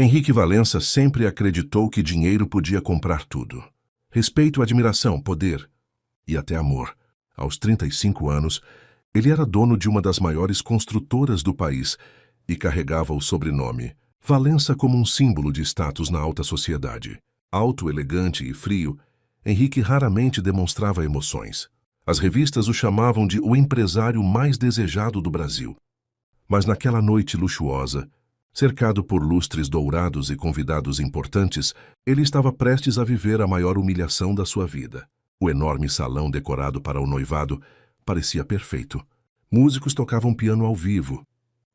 Henrique Valença sempre acreditou que dinheiro podia comprar tudo. Respeito, admiração, poder e até amor. Aos 35 anos, ele era dono de uma das maiores construtoras do país e carregava o sobrenome Valença como um símbolo de status na alta sociedade. Alto, elegante e frio, Henrique raramente demonstrava emoções. As revistas o chamavam de o empresário mais desejado do Brasil. Mas naquela noite luxuosa, cercado por lustres dourados e convidados importantes, ele estava prestes a viver a maior humilhação da sua vida. O enorme salão decorado para o noivado parecia perfeito. Músicos tocavam piano ao vivo.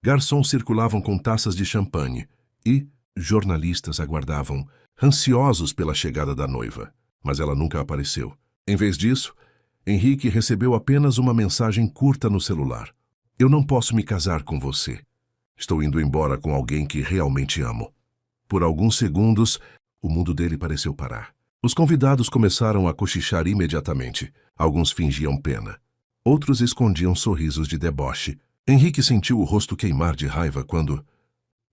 Garçons circulavam com taças de champanhe e jornalistas aguardavam, ansiosos pela chegada da noiva. Mas ela nunca apareceu. Em vez disso, Henrique recebeu apenas uma mensagem curta no celular. Eu não posso me casar com você. Estou indo embora com alguém que realmente amo. Por alguns segundos, o mundo dele pareceu parar. Os convidados começaram a cochichar imediatamente. Alguns fingiam pena. Outros escondiam sorrisos de deboche. Henrique sentiu o rosto queimar de raiva quando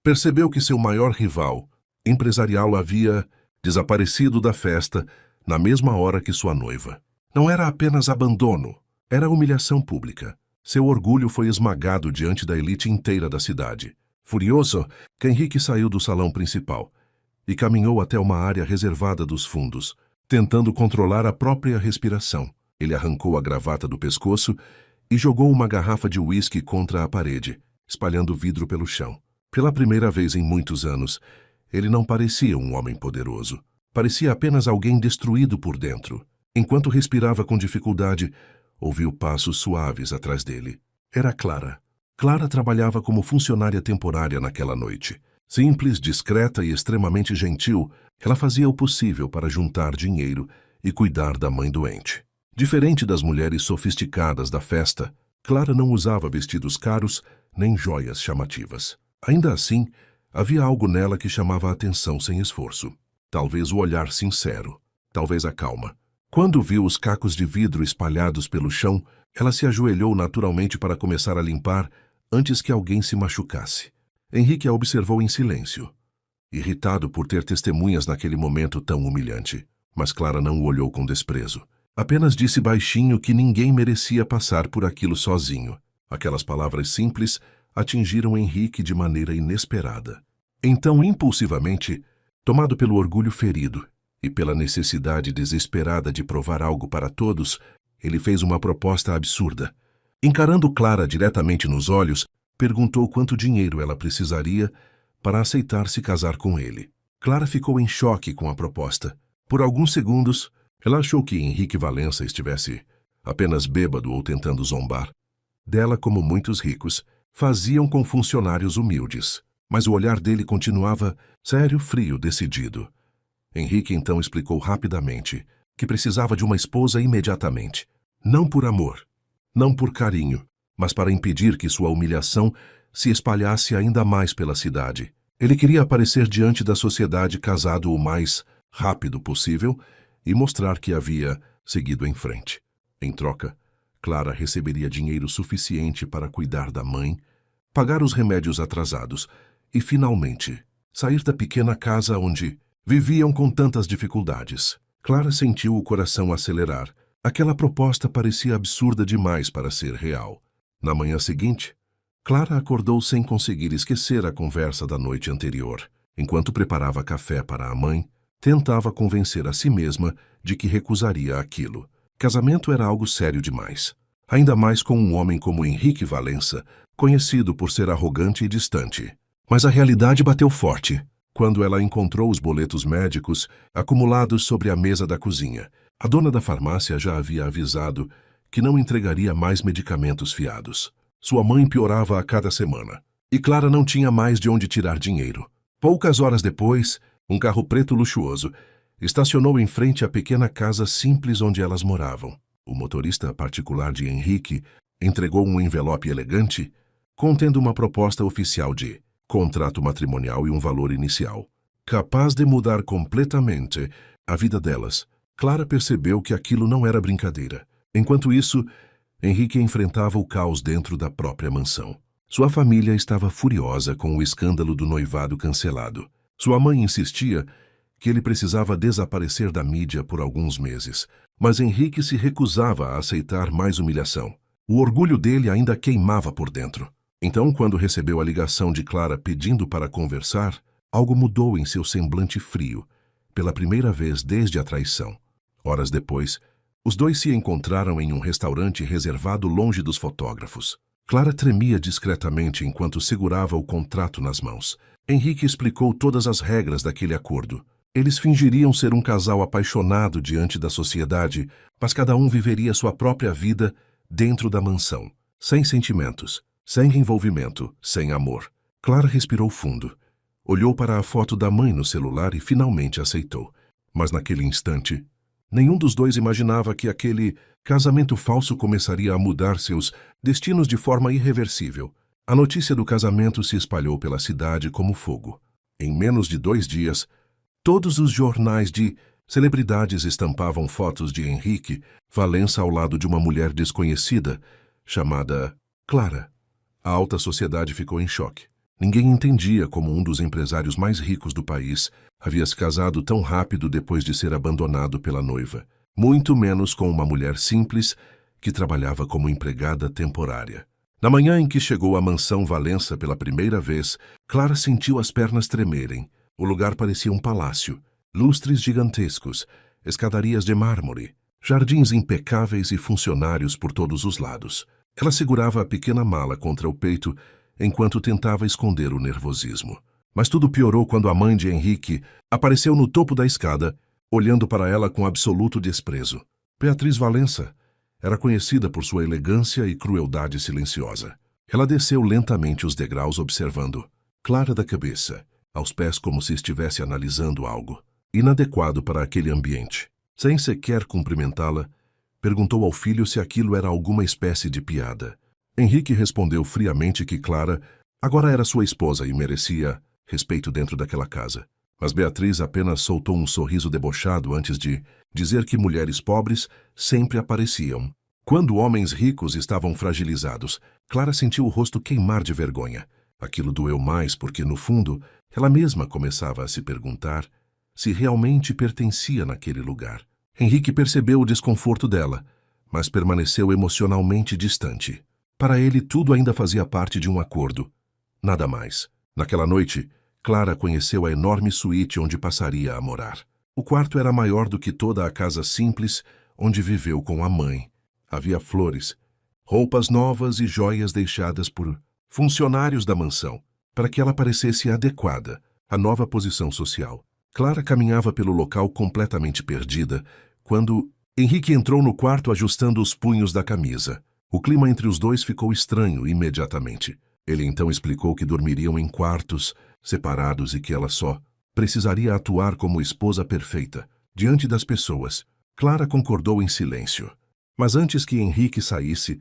percebeu que seu maior rival empresarial havia desaparecido da festa na mesma hora que sua noiva. Não era apenas abandono, era humilhação pública. Seu orgulho foi esmagado diante da elite inteira da cidade. Furioso, Henrique saiu do salão principal e caminhou até uma área reservada dos fundos, tentando controlar a própria respiração. Ele arrancou a gravata do pescoço e jogou uma garrafa de uísque contra a parede, espalhando vidro pelo chão. Pela primeira vez em muitos anos, ele não parecia um homem poderoso. Parecia apenas alguém destruído por dentro. Enquanto respirava com dificuldade, ouviu passos suaves atrás dele. Era Clara. Clara trabalhava como funcionária temporária naquela noite. Simples, discreta e extremamente gentil, ela fazia o possível para juntar dinheiro e cuidar da mãe doente. Diferente das mulheres sofisticadas da festa, Clara não usava vestidos caros nem joias chamativas. Ainda assim, havia algo nela que chamava a atenção sem esforço. Talvez o olhar sincero, talvez a calma. Quando viu os cacos de vidro espalhados pelo chão, ela se ajoelhou naturalmente para começar a limpar antes que alguém se machucasse. Henrique a observou em silêncio, irritado por ter testemunhas naquele momento tão humilhante. Mas Clara não o olhou com desprezo. Apenas disse baixinho que ninguém merecia passar por aquilo sozinho. Aquelas palavras simples atingiram Henrique de maneira inesperada. Então, impulsivamente, tomado pelo orgulho ferido e pela necessidade desesperada de provar algo para todos, ele fez uma proposta absurda. Encarando Clara diretamente nos olhos, perguntou quanto dinheiro ela precisaria para aceitar se casar com ele. Clara ficou em choque com a proposta. Por alguns segundos, ela achou que Henrique Valença estivesse apenas bêbado ou tentando zombar dela, como muitos ricos faziam com funcionários humildes. Mas o olhar dele continuava sério, frio, decidido. Henrique então explicou rapidamente que precisava de uma esposa imediatamente. Não por amor, não por carinho, mas para impedir que sua humilhação se espalhasse ainda mais pela cidade. Ele queria aparecer diante da sociedade casado o mais rápido possível e mostrar que havia seguido em frente. Em troca, Clara receberia dinheiro suficiente para cuidar da mãe, pagar os remédios atrasados e, finalmente, sair da pequena casa onde viviam com tantas dificuldades. Clara sentiu o coração acelerar. Aquela proposta parecia absurda demais para ser real. Na manhã seguinte, Clara acordou sem conseguir esquecer a conversa da noite anterior. Enquanto preparava café para a mãe, tentava convencer a si mesma de que recusaria aquilo. Casamento era algo sério demais. Ainda mais com um homem como Henrique Valença, conhecido por ser arrogante e distante. Mas a realidade bateu forte quando ela encontrou os boletos médicos acumulados sobre a mesa da cozinha. A dona da farmácia já havia avisado que não entregaria mais medicamentos fiados. Sua mãe piorava a cada semana, e Clara não tinha mais de onde tirar dinheiro. Poucas horas depois, um carro preto luxuoso estacionou em frente à pequena casa simples onde elas moravam. O motorista particular de Henrique entregou um envelope elegante contendo uma proposta oficial de contrato matrimonial e um valor inicial, capaz de mudar completamente a vida delas. Clara percebeu que aquilo não era brincadeira. Enquanto isso, Henrique enfrentava o caos dentro da própria mansão. Sua família estava furiosa com o escândalo do noivado cancelado. Sua mãe insistia que ele precisava desaparecer da mídia por alguns meses, mas Henrique se recusava a aceitar mais humilhação. O orgulho dele ainda queimava por dentro. Então, quando recebeu a ligação de Clara pedindo para conversar, algo mudou em seu semblante frio, pela primeira vez desde a traição. Horas depois, os dois se encontraram em um restaurante reservado longe dos fotógrafos. Clara tremia discretamente enquanto segurava o contrato nas mãos. Henrique explicou todas as regras daquele acordo. Eles fingiriam ser um casal apaixonado diante da sociedade, mas cada um viveria sua própria vida dentro da mansão, sem sentimentos, sem envolvimento, sem amor. Clara respirou fundo. Olhou para a foto da mãe no celular e finalmente aceitou. Mas naquele instante, nenhum dos dois imaginava que aquele casamento falso começaria a mudar seus destinos de forma irreversível. A notícia do casamento se espalhou pela cidade como fogo. Em menos de 2 dias, todos os jornais de celebridades estampavam fotos de Henrique Valença ao lado de uma mulher desconhecida, chamada Clara. A alta sociedade ficou em choque. Ninguém entendia como um dos empresários mais ricos do país havia se casado tão rápido depois de ser abandonado pela noiva, muito menos com uma mulher simples que trabalhava como empregada temporária. Na manhã em que chegou à mansão Valença pela primeira vez, Clara sentiu as pernas tremerem. O lugar parecia um palácio, lustres gigantescos, escadarias de mármore, jardins impecáveis e funcionários por todos os lados. Ela segurava a pequena mala contra o peito enquanto tentava esconder o nervosismo. Mas tudo piorou quando a mãe de Henrique apareceu no topo da escada, olhando para ela com absoluto desprezo. Beatriz Valença era conhecida por sua elegância e crueldade silenciosa. Ela desceu lentamente os degraus observando, Clara da cabeça, aos pés como se estivesse analisando algo, inadequado para aquele ambiente. Sem sequer cumprimentá-la, perguntou ao filho se aquilo era alguma espécie de piada. Henrique respondeu friamente que Clara agora era sua esposa e merecia respeito dentro daquela casa. Mas Beatriz apenas soltou um sorriso debochado antes de dizer que mulheres pobres sempre apareciam. Quando homens ricos estavam fragilizados, Clara sentiu o rosto queimar de vergonha. Aquilo doeu mais porque, no fundo, ela mesma começava a se perguntar se realmente pertencia naquele lugar. Henrique percebeu o desconforto dela, mas permaneceu emocionalmente distante. Para ele, tudo ainda fazia parte de um acordo. Nada mais. Naquela noite, Clara conheceu a enorme suíte onde passaria a morar. O quarto era maior do que toda a casa simples onde viveu com a mãe. Havia flores, roupas novas e joias deixadas por funcionários da mansão, para que ela parecesse adequada à nova posição social. Clara caminhava pelo local completamente perdida, quando Henrique entrou no quarto ajustando os punhos da camisa. O clima entre os dois ficou estranho imediatamente. Ele então explicou que dormiriam em quartos separados e que ela só precisaria atuar como esposa perfeita, diante das pessoas. Clara concordou em silêncio. Mas antes que Henrique saísse,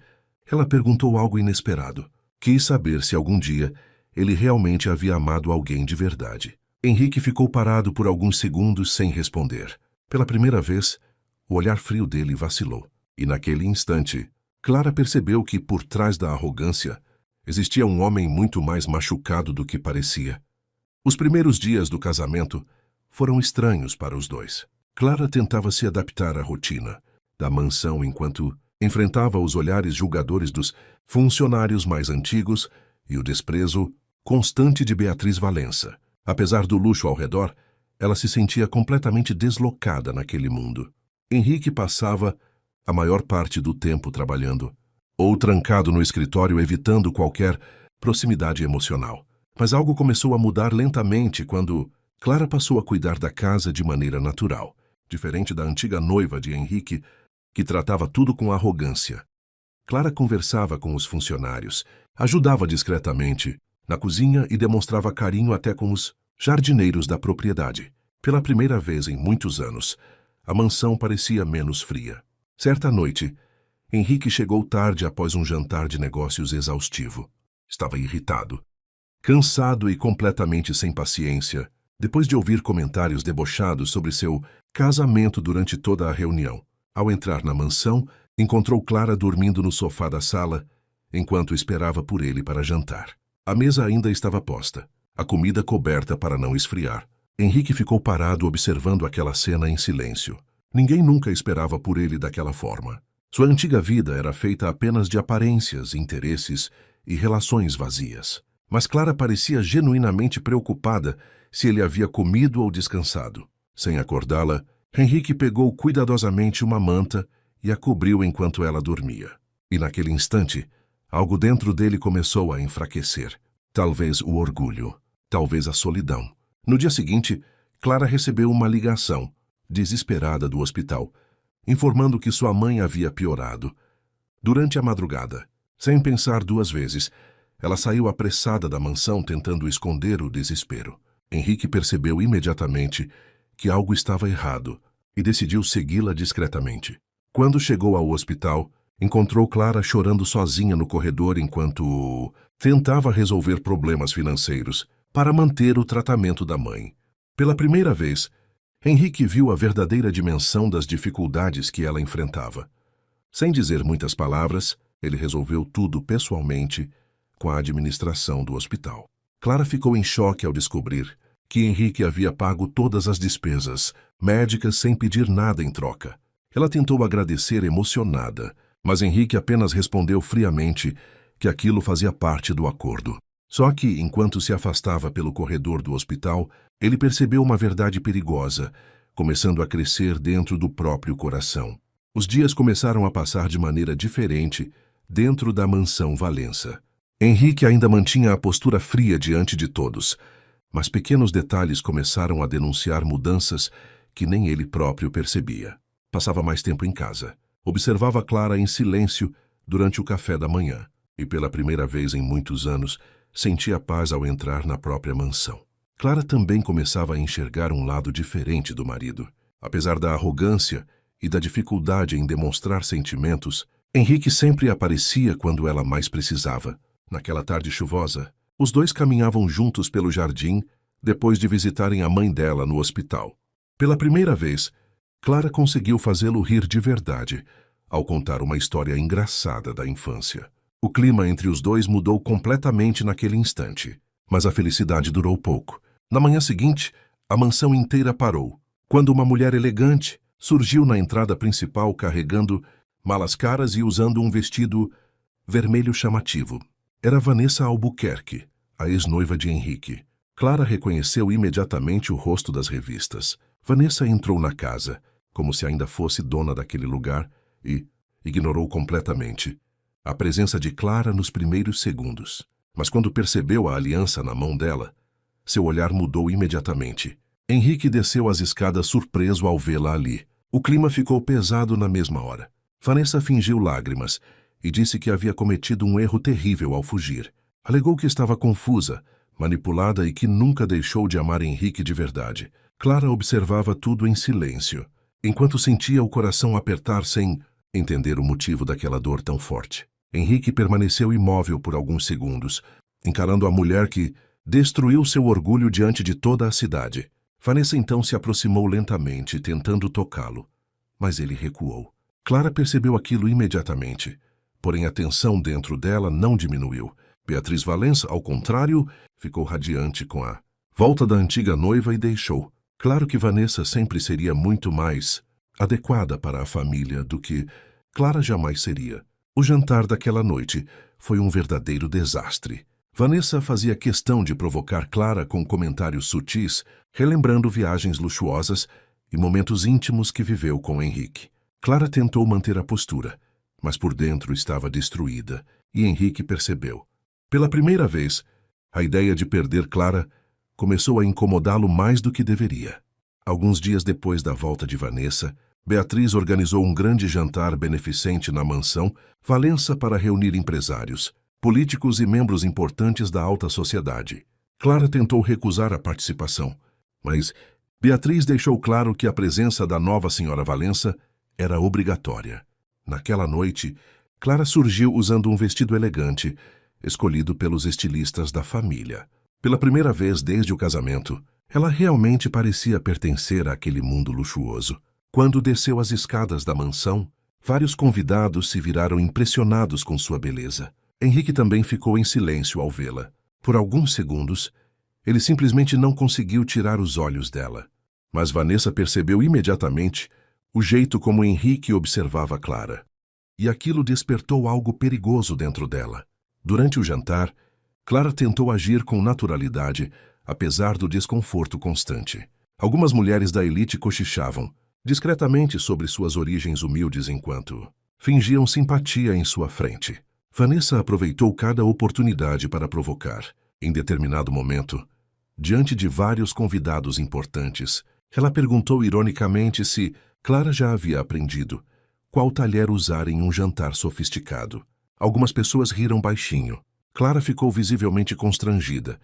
ela perguntou algo inesperado. Quis saber se algum dia ele realmente havia amado alguém de verdade. Henrique ficou parado por alguns segundos sem responder. Pela primeira vez, o olhar frio dele vacilou. E naquele instante, Clara percebeu que, por trás da arrogância, existia um homem muito mais machucado do que parecia. Os primeiros dias do casamento foram estranhos para os dois. Clara tentava se adaptar à rotina da mansão enquanto enfrentava os olhares julgadores dos funcionários mais antigos e o desprezo constante de Beatriz Valença. Apesar do luxo ao redor, ela se sentia completamente deslocada naquele mundo. Henrique passava a maior parte do tempo trabalhando, ou trancado no escritório evitando qualquer proximidade emocional. Mas algo começou a mudar lentamente quando Clara passou a cuidar da casa de maneira natural, diferente da antiga noiva de Henrique, que tratava tudo com arrogância. Clara conversava com os funcionários, ajudava discretamente na cozinha e demonstrava carinho até com os jardineiros da propriedade. Pela primeira vez em muitos anos, a mansão parecia menos fria. Certa noite, Henrique chegou tarde após um jantar de negócios exaustivo. Estava irritado, cansado e completamente sem paciência, depois de ouvir comentários debochados sobre seu casamento durante toda a reunião. Ao entrar na mansão, encontrou Clara dormindo no sofá da sala, enquanto esperava por ele para jantar. A mesa ainda estava posta, a comida coberta para não esfriar. Henrique ficou parado observando aquela cena em silêncio. Ninguém nunca esperava por ele daquela forma. Sua antiga vida era feita apenas de aparências, interesses e relações vazias. Mas Clara parecia genuinamente preocupada se ele havia comido ou descansado. Sem acordá-la, Henrique pegou cuidadosamente uma manta e a cobriu enquanto ela dormia. E naquele instante, algo dentro dele começou a enfraquecer. Talvez o orgulho, talvez a solidão. No dia seguinte, Clara recebeu uma ligação, desesperada do hospital, informando que sua mãe havia piorado. Durante a madrugada, sem pensar duas vezes, ela saiu apressada da mansão tentando esconder o desespero. Henrique percebeu imediatamente que algo estava errado e decidiu segui-la discretamente. Quando chegou ao hospital, encontrou Clara chorando sozinha no corredor enquanto tentava resolver problemas financeiros para manter o tratamento da mãe. Pela primeira vez, Henrique viu a verdadeira dimensão das dificuldades que ela enfrentava. Sem dizer muitas palavras, ele resolveu tudo pessoalmente com a administração do hospital. Clara ficou em choque ao descobrir que Henrique havia pago todas as despesas médicas sem pedir nada em troca. Ela tentou agradecer emocionada, mas Henrique apenas respondeu friamente que aquilo fazia parte do acordo. Só que, enquanto se afastava pelo corredor do hospital, ele percebeu uma verdade perigosa, começando a crescer dentro do próprio coração. Os dias começaram a passar de maneira diferente dentro da mansão Valença. Henrique ainda mantinha a postura fria diante de todos, mas pequenos detalhes começaram a denunciar mudanças que nem ele próprio percebia. Passava mais tempo em casa. Observava Clara em silêncio durante o café da manhã e, pela primeira vez em muitos anos, sentia paz ao entrar na própria mansão. Clara também começava a enxergar um lado diferente do marido. Apesar da arrogância e da dificuldade em demonstrar sentimentos, Henrique sempre aparecia quando ela mais precisava. Naquela tarde chuvosa, os dois caminhavam juntos pelo jardim depois de visitarem a mãe dela no hospital. Pela primeira vez, Clara conseguiu fazê-lo rir de verdade ao contar uma história engraçada da infância. O clima entre os dois mudou completamente naquele instante, mas a felicidade durou pouco. Na manhã seguinte, a mansão inteira parou, quando uma mulher elegante surgiu na entrada principal carregando malas caras e usando um vestido vermelho chamativo. Era Vanessa Albuquerque, a ex-noiva de Henrique. Clara reconheceu imediatamente o rosto das revistas. Vanessa entrou na casa, como se ainda fosse dona daquele lugar, e ignorou completamente a presença de Clara nos primeiros segundos. Mas quando percebeu a aliança na mão dela, seu olhar mudou imediatamente. Henrique desceu as escadas surpreso ao vê-la ali. O clima ficou pesado na mesma hora. Vanessa fingiu lágrimas e disse que havia cometido um erro terrível ao fugir. Alegou que estava confusa, manipulada e que nunca deixou de amar Henrique de verdade. Clara observava tudo em silêncio, enquanto sentia o coração apertar sem entender o motivo daquela dor tão forte. Henrique permaneceu imóvel por alguns segundos, encarando a mulher que destruiu seu orgulho diante de toda a cidade. Vanessa então se aproximou lentamente, tentando tocá-lo, mas ele recuou. Clara percebeu aquilo imediatamente, porém a tensão dentro dela não diminuiu. Beatriz Valença, ao contrário, ficou radiante com a volta da antiga noiva e deixou. Claro que Vanessa sempre seria muito mais adequada para a família do que Clara jamais seria. O jantar daquela noite foi um verdadeiro desastre. Vanessa fazia questão de provocar Clara com comentários sutis, relembrando viagens luxuosas e momentos íntimos que viveu com Henrique. Clara tentou manter a postura, mas por dentro estava destruída, e Henrique percebeu. Pela primeira vez, a ideia de perder Clara começou a incomodá-lo mais do que deveria. Alguns dias depois da volta de Vanessa, Beatriz organizou um grande jantar beneficente na mansão Valença para reunir empresários, políticos e membros importantes da alta sociedade. Clara tentou recusar a participação, mas Beatriz deixou claro que a presença da nova senhora Valença era obrigatória. Naquela noite, Clara surgiu usando um vestido elegante, escolhido pelos estilistas da família. Pela primeira vez desde o casamento, ela realmente parecia pertencer àquele mundo luxuoso. Quando desceu as escadas da mansão, vários convidados se viraram impressionados com sua beleza. Henrique também ficou em silêncio ao vê-la. Por alguns segundos, Ele simplesmente não conseguiu tirar os olhos dela. Mas Vanessa percebeu imediatamente o jeito como Henrique observava Clara. E aquilo despertou algo perigoso dentro dela. Durante o jantar, Clara tentou agir com naturalidade, apesar do desconforto constante. Algumas mulheres da elite cochichavam, discretamente sobre suas origens humildes enquanto fingiam simpatia em sua frente. Vanessa aproveitou cada oportunidade para provocar. Em determinado momento, diante de vários convidados importantes, ela perguntou ironicamente se Clara já havia aprendido qual talher usar em um jantar sofisticado. Algumas pessoas riram baixinho. Clara ficou visivelmente constrangida,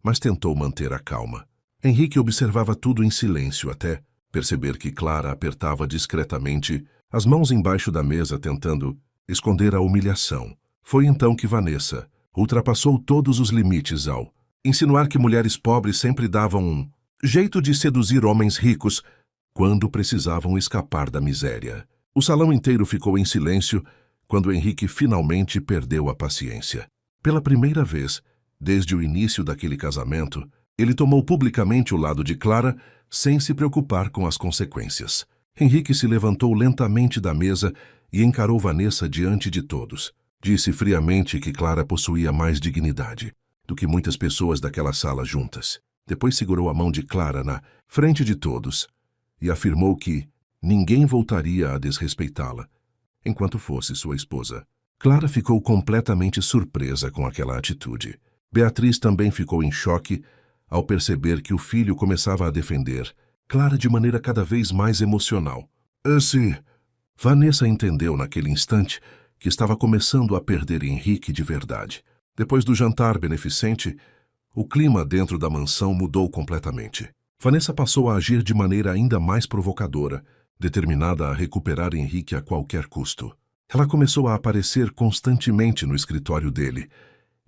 mas tentou manter a calma. Henrique observava tudo em silêncio até perceber que Clara apertava discretamente as mãos embaixo da mesa tentando esconder a humilhação. Foi então que Vanessa ultrapassou todos os limites ao insinuar que mulheres pobres sempre davam um jeito de seduzir homens ricos quando precisavam escapar da miséria. O salão inteiro ficou em silêncio quando Henrique finalmente perdeu a paciência. Pela primeira vez, desde o início daquele casamento, ele tomou publicamente o lado de Clara sem se preocupar com as consequências. Henrique se levantou lentamente da mesa e encarou Vanessa diante de todos. Disse friamente que Clara possuía mais dignidade do que muitas pessoas daquela sala juntas. Depois segurou a mão de Clara na frente de todos e afirmou que ninguém voltaria a desrespeitá-la enquanto fosse sua esposa. Clara ficou completamente surpresa com aquela atitude. Beatriz também ficou em choque ao perceber que o filho começava a defender Clara de maneira cada vez mais emocional. Vanessa entendeu naquele instante que estava começando a perder Henrique de verdade. Depois do jantar beneficente, o clima dentro da mansão mudou completamente. Vanessa passou a agir de maneira ainda mais provocadora, determinada a recuperar Henrique a qualquer custo. Ela começou a aparecer constantemente no escritório dele,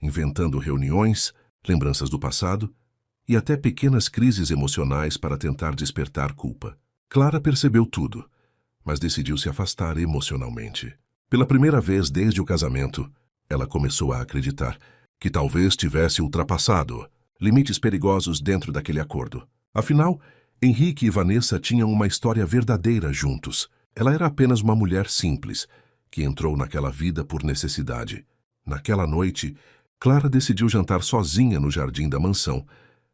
inventando reuniões, lembranças do passado e até pequenas crises emocionais para tentar despertar culpa. Clara percebeu tudo, mas decidiu se afastar emocionalmente. Pela primeira vez desde o casamento, ela começou a acreditar que talvez tivesse ultrapassado limites perigosos dentro daquele acordo. Afinal, Henrique e Vanessa tinham uma história verdadeira juntos. Ela era apenas uma mulher simples, que entrou naquela vida por necessidade. Naquela noite, Clara decidiu jantar sozinha no jardim da mansão,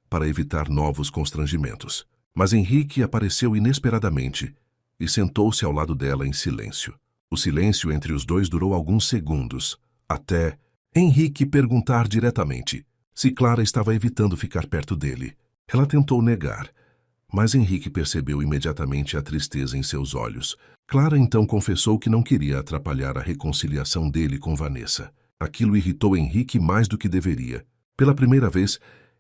para evitar novos constrangimentos. Mas Henrique apareceu inesperadamente e sentou-se ao lado dela em silêncio. O silêncio entre os dois durou alguns segundos, até Henrique perguntar diretamente se Clara estava evitando ficar perto dele. Ela tentou negar, mas Henrique percebeu imediatamente a tristeza em seus olhos. Clara então confessou que não queria atrapalhar a reconciliação dele com Vanessa. Aquilo irritou Henrique mais do que deveria. Pela primeira vez,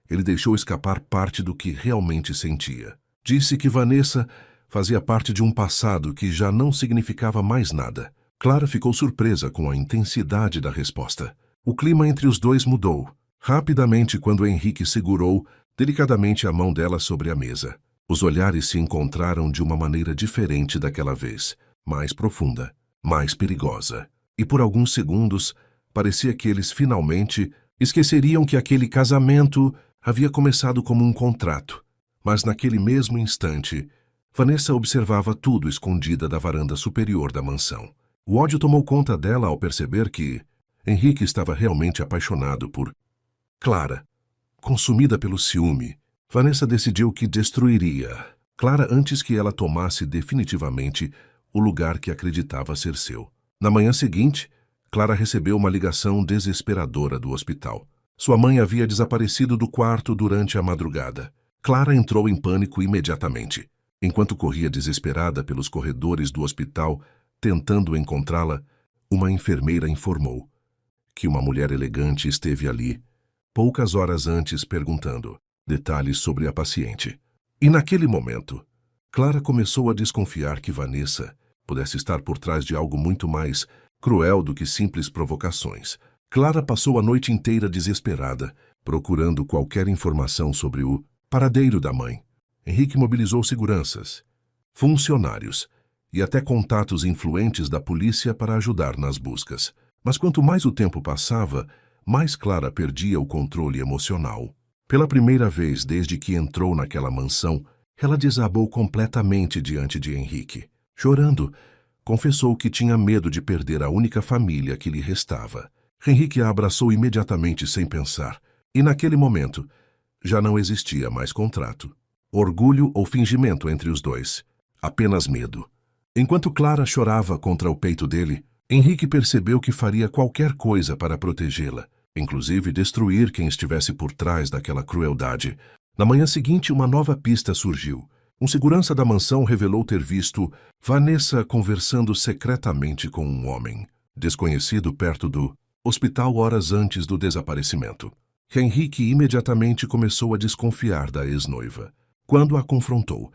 ele deixou escapar parte do que realmente sentia. Disse que Vanessa fazia parte de um passado que já não significava mais nada. Clara ficou surpresa com a intensidade da resposta. O clima entre os dois mudou rapidamente quando Henrique segurou delicadamente a mão dela sobre a mesa. Os olhares se encontraram de uma maneira diferente daquela vez, mais profunda, mais perigosa. E por alguns segundos, parecia que eles finalmente esqueceriam que aquele casamento havia começado como um contrato. Mas naquele mesmo instante, Vanessa observava tudo escondida da varanda superior da mansão. O ódio tomou conta dela ao perceber que Henrique estava realmente apaixonado por Clara. Consumida pelo ciúme, Vanessa decidiu que destruiria Clara antes que ela tomasse definitivamente o lugar que acreditava ser seu. Na manhã seguinte, Clara recebeu uma ligação desesperadora do hospital. Sua mãe havia desaparecido do quarto durante a madrugada. Clara entrou em pânico imediatamente. Enquanto corria desesperada pelos corredores do hospital, tentando encontrá-la, uma enfermeira informou que uma mulher elegante esteve ali, poucas horas antes, perguntando detalhes sobre a paciente. E naquele momento, Clara começou a desconfiar que Vanessa pudesse estar por trás de algo muito mais cruel do que simples provocações. Clara passou a noite inteira desesperada, procurando qualquer informação sobre o paradeiro da mãe. Henrique mobilizou seguranças, funcionários e até contatos influentes da polícia para ajudar nas buscas. Mas quanto mais o tempo passava, mais Clara perdia o controle emocional. Pela primeira vez desde que entrou naquela mansão, ela desabou completamente diante de Henrique. Chorando, confessou que tinha medo de perder a única família que lhe restava. Henrique a abraçou imediatamente sem pensar, e naquele momento já não existia mais contrato, orgulho ou fingimento entre os dois, apenas medo. Enquanto Clara chorava contra o peito dele, Henrique percebeu que faria qualquer coisa para protegê-la, inclusive destruir quem estivesse por trás daquela crueldade. Na manhã seguinte, uma nova pista surgiu. Um segurança da mansão revelou ter visto Vanessa conversando secretamente com um homem desconhecido perto do hospital horas antes do desaparecimento. Henrique imediatamente começou a desconfiar da ex-noiva. Quando a confrontou,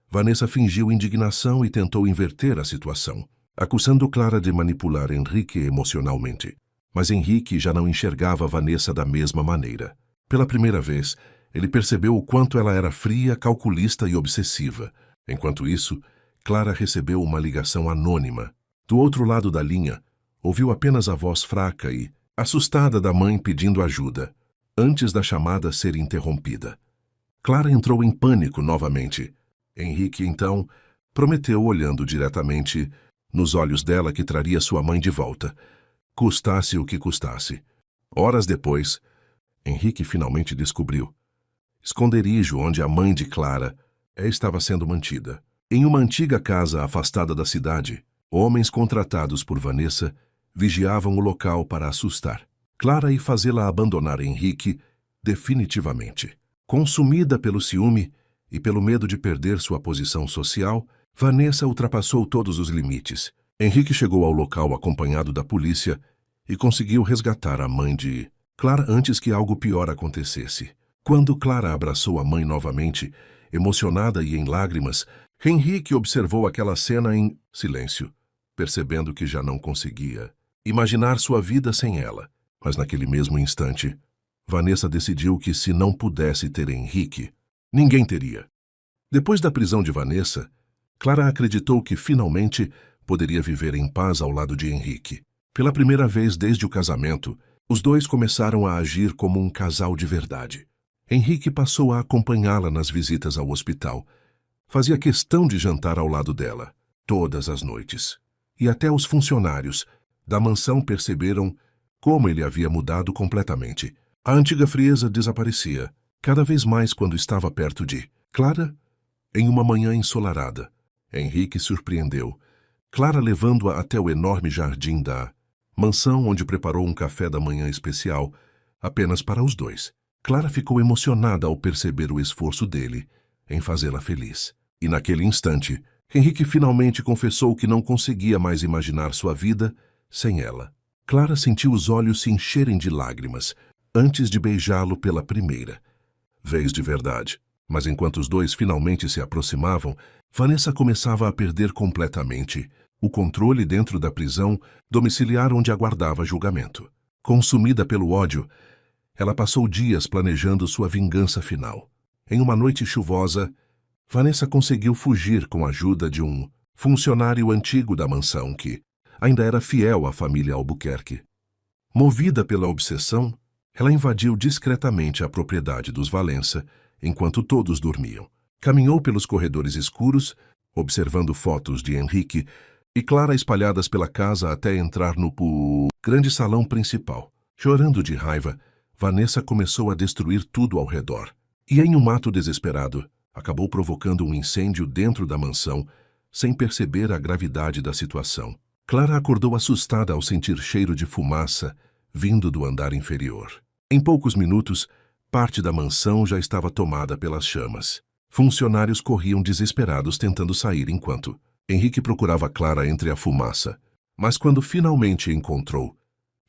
Vanessa fingiu indignação e tentou inverter a situação, acusando Clara de manipular Henrique emocionalmente. Mas Henrique já não enxergava Vanessa da mesma maneira. Pela primeira vez, ele percebeu o quanto ela era fria, calculista e obsessiva. Enquanto isso, Clara recebeu uma ligação anônima. Do outro lado da linha, ouviu apenas a voz fraca e assustada da mãe pedindo ajuda, antes da chamada ser interrompida. Clara entrou em pânico novamente. Henrique, então, prometeu olhando diretamente nos olhos dela que traria sua mãe de volta, custasse o que custasse. Horas depois, Henrique finalmente descobriu esconderijo onde a mãe de Clara estava sendo mantida. Em uma antiga casa afastada da cidade, homens contratados por Vanessa vigiavam o local para assustar Clara e fazê-la abandonar Henrique definitivamente. Consumida pelo ciúme e pelo medo de perder sua posição social, Vanessa ultrapassou todos os limites. Henrique chegou ao local acompanhado da polícia e conseguiu resgatar a mãe de Clara antes que algo pior acontecesse. Quando Clara abraçou a mãe novamente, emocionada e em lágrimas, Henrique observou aquela cena em silêncio, percebendo que já não conseguia imaginar sua vida sem ela. Mas naquele mesmo instante, Vanessa decidiu que se não pudesse ter Henrique, ninguém teria. Depois da prisão de Vanessa, Clara acreditou que finalmente poderia viver em paz ao lado de Henrique. Pela primeira vez desde o casamento, os dois começaram a agir como um casal de verdade. Henrique passou a acompanhá-la nas visitas ao hospital. Fazia questão de jantar ao lado dela, todas as noites. E até os funcionários da mansão perceberam como ele havia mudado completamente. A antiga frieza desaparecia, cada vez mais quando estava perto de Clara. Em uma manhã ensolarada, Henrique surpreendeu Clara levando-a até o enorme jardim da mansão, onde preparou um café da manhã especial apenas para os dois. Clara ficou emocionada ao perceber o esforço dele em fazê-la feliz. E naquele instante, Henrique finalmente confessou que não conseguia mais imaginar sua vida sem ela. Clara sentiu os olhos se encherem de lágrimas antes de beijá-lo pela primeira vez de verdade. Mas enquanto os dois finalmente se aproximavam, Vanessa começava a perder completamente o controle dentro da prisão domiciliar onde aguardava julgamento. Consumida pelo ódio, ela passou dias planejando sua vingança final. Em uma noite chuvosa, Vanessa conseguiu fugir com a ajuda de um funcionário antigo da mansão que ainda era fiel à família Albuquerque. Movida pela obsessão, ela invadiu discretamente a propriedade dos Valença enquanto todos dormiam. Caminhou pelos corredores escuros, observando fotos de Henrique e Clara espalhadas pela casa até entrar no grande salão principal. Chorando de raiva, Vanessa começou a destruir tudo ao redor. E em um ato desesperado, acabou provocando um incêndio dentro da mansão, sem perceber a gravidade da situação. Clara acordou assustada ao sentir cheiro de fumaça vindo do andar inferior. Em poucos minutos, parte da mansão já estava tomada pelas chamas. Funcionários corriam desesperados tentando sair enquanto Henrique procurava Clara entre a fumaça. Mas quando finalmente encontrou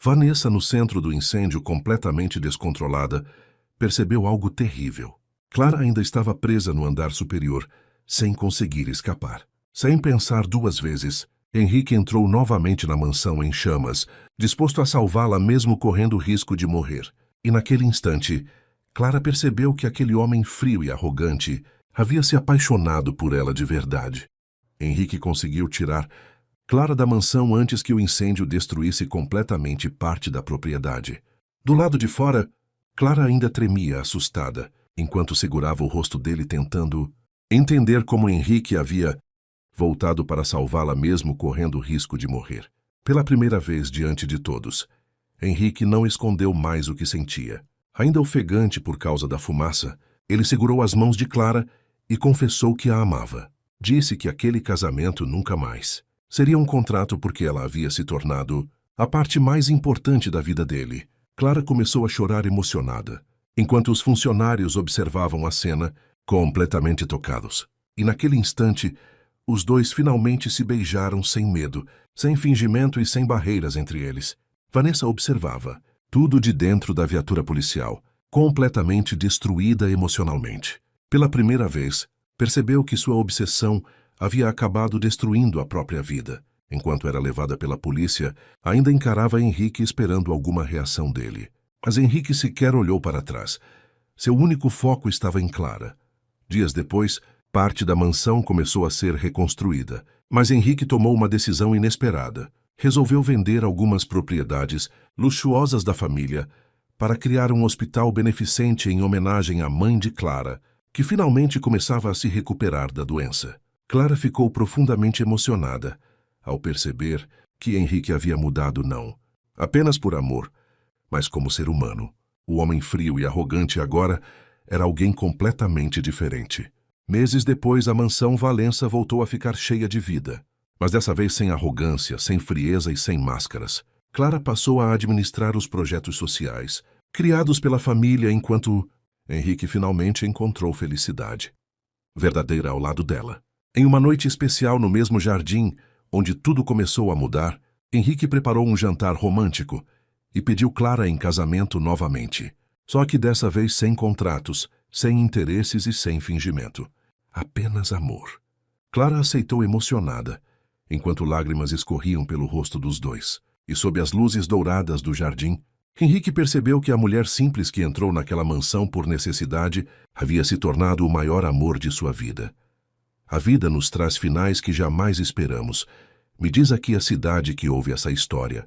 Vanessa no centro do incêndio completamente descontrolada, percebeu algo terrível. Clara ainda estava presa no andar superior, sem conseguir escapar. Sem pensar duas vezes, Henrique entrou novamente na mansão em chamas, disposto a salvá-la mesmo correndo o risco de morrer. E naquele instante, Clara percebeu que aquele homem frio e arrogante havia se apaixonado por ela de verdade. Henrique conseguiu tirar Clara da mansão antes que o incêndio destruísse completamente parte da propriedade. Do lado de fora, Clara ainda tremia, assustada, enquanto segurava o rosto dele tentando entender como Henrique havia voltado para salvá-la mesmo correndo o risco de morrer. Pela primeira vez diante de todos, Henrique não escondeu mais o que sentia. Ainda ofegante por causa da fumaça, ele segurou as mãos de Clara e confessou que a amava. Disse que aquele casamento nunca mais seria um contrato porque ela havia se tornado a parte mais importante da vida dele. Clara começou a chorar emocionada, enquanto os funcionários observavam a cena, completamente tocados. E naquele instante, os dois finalmente se beijaram sem medo, sem fingimento e sem barreiras entre eles. Vanessa observava tudo de dentro da viatura policial, completamente destruída emocionalmente. Pela primeira vez, percebeu que sua obsessão havia acabado destruindo a própria vida. Enquanto era levada pela polícia, ainda encarava Henrique esperando alguma reação dele. Mas Henrique sequer olhou para trás. Seu único foco estava em Clara. Dias depois, parte da mansão começou a ser reconstruída. Mas Henrique tomou uma decisão inesperada. Resolveu vender algumas propriedades luxuosas da família para criar um hospital beneficente em homenagem à mãe de Clara, que finalmente começava a se recuperar da doença. Clara ficou profundamente emocionada ao perceber que Henrique havia mudado não apenas por amor, mas como ser humano. O homem frio e arrogante agora era alguém completamente diferente. Meses depois, a mansão Valença voltou a ficar cheia de vida, mas dessa vez sem arrogância, sem frieza e sem máscaras. Clara passou a administrar os projetos sociais, criados pela família, enquanto Henrique finalmente encontrou felicidade verdadeira ao lado dela. Em uma noite especial no mesmo jardim, onde tudo começou a mudar, Henrique preparou um jantar romântico e pediu Clara em casamento novamente. Só que dessa vez sem contratos, sem interesses e sem fingimento. Apenas amor. Clara aceitou emocionada, enquanto lágrimas escorriam pelo rosto dos dois. E sob as luzes douradas do jardim, Henrique percebeu que a mulher simples que entrou naquela mansão por necessidade havia se tornado o maior amor de sua vida. A vida nos traz finais que jamais esperamos. Me diz aqui a cidade que ouve essa história.